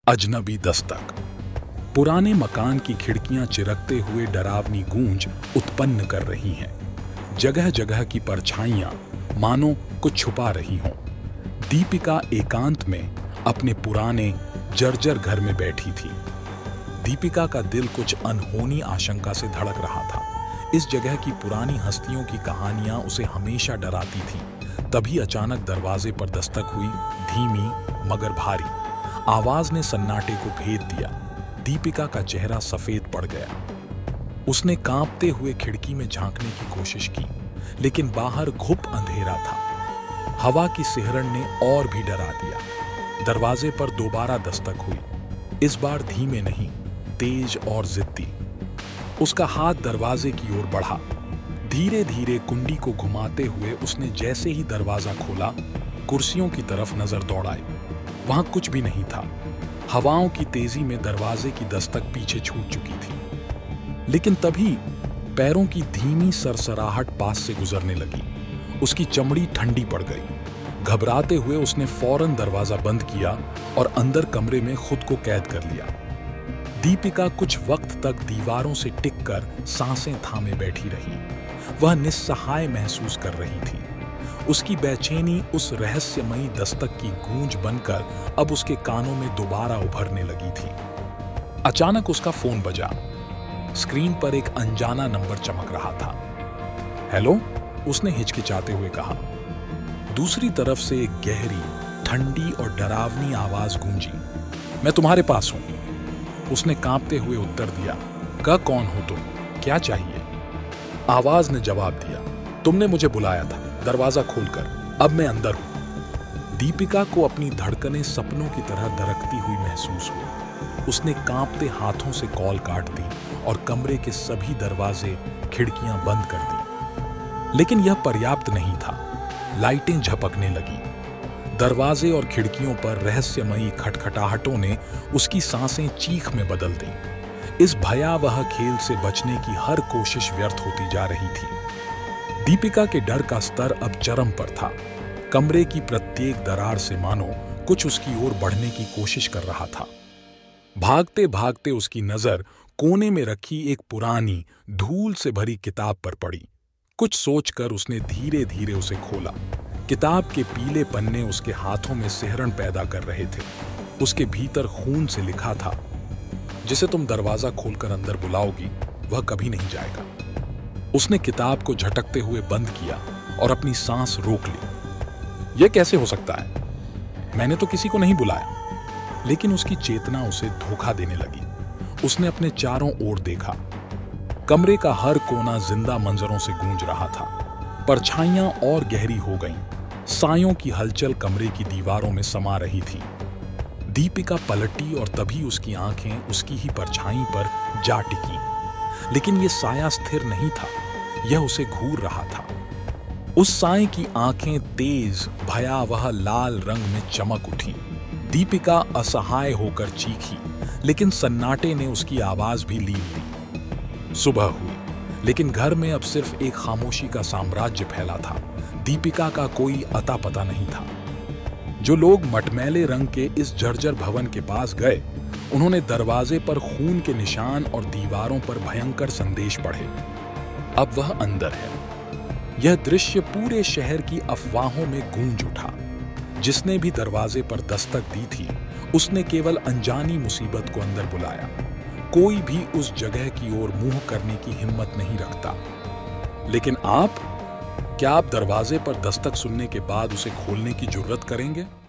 अजनबी दस्तक। पुराने मकान की खिड़कियां चिरकते हुए डरावनी गूंज उत्पन्न कर रही हैं। जगह जगह की परछाइयां मानो कुछ छुपा रही हों। दीपिका एकांत में अपने पुराने जर्जर घर में बैठी थी। दीपिका का दिल कुछ अनहोनी आशंका से धड़क रहा था। इस जगह की पुरानी हस्तियों की कहानियां उसे हमेशा डराती थीं। तभी अचानक दरवाजे पर दस्तक हुई, धीमी मगर भारी। आवाज ने सन्नाटे को भेद दिया। दीपिका का चेहरा सफेद पड़ गया। उसने कांपते हुए खिड़की में झांकने की कोशिश की, लेकिन बाहर घुप अंधेरा था। हवा की सिहरन ने और भी डरा दिया। दरवाजे पर दोबारा दस्तक हुई, इस बार धीमे नहीं, तेज और जिद्दी। उसका हाथ दरवाजे की ओर बढ़ा। धीरे धीरे कुंडी को घुमाते हुए उसने जैसे ही दरवाजा खोला, कुर्सियों की तरफ नजर दौड़ाई। वहां कुछ भी नहीं था। हवाओं की तेजी में दरवाजे की दस्तक पीछे छूट चुकी थी। लेकिन तभी पैरों की धीमी सरसराहट पास से गुजरने लगी। उसकी चमड़ी ठंडी पड़ गई। घबराते हुए उसने फौरन दरवाजा बंद किया और अंदर कमरे में खुद को कैद कर लिया। दीपिका कुछ वक्त तक दीवारों से टिककर सांसें थामे बैठी रही। वह निस्सहाय महसूस कर रही थी। उसकी बेचैनी उस रहस्यमयी दस्तक की गूंज बनकर अब उसके कानों में दोबारा उभरने लगी थी। अचानक उसका फोन बजा। स्क्रीन पर एक अनजाना नंबर चमक रहा था। हेलो, उसने हिचकिचाते हुए कहा। दूसरी तरफ से एक गहरी, ठंडी और डरावनी आवाज गूंजी। मैं तुम्हारे पास हूं, उसने कांपते हुए उत्तर दिया। कौन हो तुम? क्या चाहिए? आवाज ने जवाब दिया, तुमने मुझे बुलाया था, दरवाजा खोलकर, अब मैं अंदर हूं। दीपिका को अपनी धड़कनें सपनों की तरह दरकती हुई महसूस हुई। उसने कांपते हाथों से कॉल काट दी और कमरे के सभी दरवाजे, खिड़कियां बंद कर दी। लेकिन यह पर्याप्त नहीं था। लाइटें झपकने लगी। दरवाजे और खिड़कियों पर रहस्यमयी खटखटाहटों ने उसकी सांसें चीख में बदल दी। इस भयावह खेल से बचने की हर कोशिश व्यर्थ होती जा रही थी। दीपिका के डर का स्तर अब चरम पर था। कमरे की प्रत्येक दरार से मानो कुछ उसकी ओर बढ़ने की कोशिश कर रहा था। भागते भागते उसकी नजर कोने में रखी एक पुरानी, धूल से भरी किताब पर पड़ी। कुछ सोचकर उसने धीरे धीरे उसे खोला। किताब के पीले पन्ने उसके हाथों में सिहरन पैदा कर रहे थे। उसके भीतर खून से लिखा था, जिसे तुम दरवाजा खोलकर अंदर बुलाओगी, वह कभी नहीं जाएगा। उसने किताब को झटकते हुए बंद किया और अपनी सांस रोक ली। यह कैसे हो सकता है? मैंने तो किसी को नहीं बुलाया। लेकिन उसकी चेतना उसे धोखा देने लगी। उसने अपने चारों ओर देखा। कमरे का हर कोना जिंदा मंजरों से गूंज रहा था। परछाइयां और गहरी हो गईं। सायों की हलचल कमरे की दीवारों में समा रही थी। दीपिका पलटी और तभी उसकी आंखें उसकी ही परछाई पर जा टिकी। लेकिन यह साया स्थिर नहीं था, यह उसे घूर रहा था। उस साए की आंखें तेज, भयावह लाल रंग में चमक उठी। दीपिका असहाय होकर चीखी, लेकिन सन्नाटे ने उसकी आवाज भी लीन ली। सुबह हुई, लेकिन घर में अब सिर्फ एक खामोशी का साम्राज्य फैला था। दीपिका का कोई अता पता नहीं था। जो लोग मटमैले रंग के इस जर्जर भवन के पास गए, उन्होंने दरवाजे पर खून के निशान और दीवारों पर भयंकर संदेश पढ़े। अब वह अंदर है। यह दृश्य पूरे शहर की अफवाहों में गूंज उठा। जिसने भी दरवाजे पर दस्तक दी थी, उसने केवल अनजानी मुसीबत को अंदर बुलाया। कोई भी उस जगह की ओर मुंह करने की हिम्मत नहीं रखता। लेकिन आप, क्या आप दरवाजे पर दस्तक सुनने के बाद उसे खोलने की जुर्रत करेंगे?